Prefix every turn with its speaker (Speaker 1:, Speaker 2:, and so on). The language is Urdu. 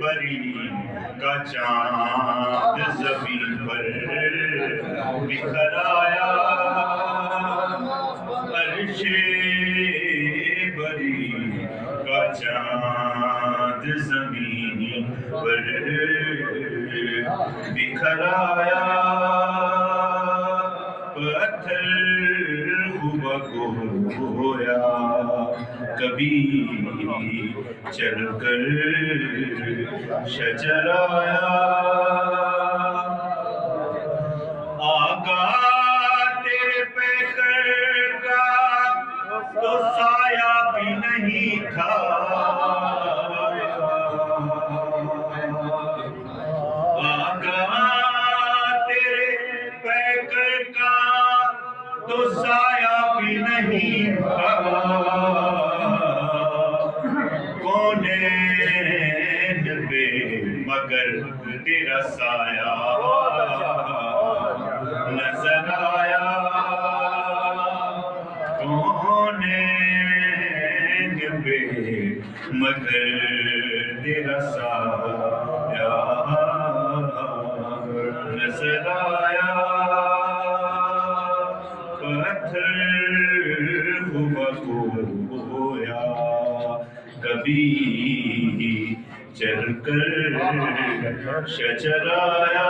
Speaker 1: بری کا چاند زمین پر بکھر آیا، عرش بری کا چاند زمین پر بکھر آیا، پتھر ہوا گویا کبھی چل کر شجر آیا، آقا تیرے پیکر کا تو سایہ بھی نہیں تھا، آقا تیرے پیکر کا تو سایہ بھی نہیں تھا، کونین پہ مگر تیرا سایہ نظر آیا، کونین پہ مگر تیرا سایہ نظر آیا، پتھر ہوا گویا کبھی چل کر شجر آیا۔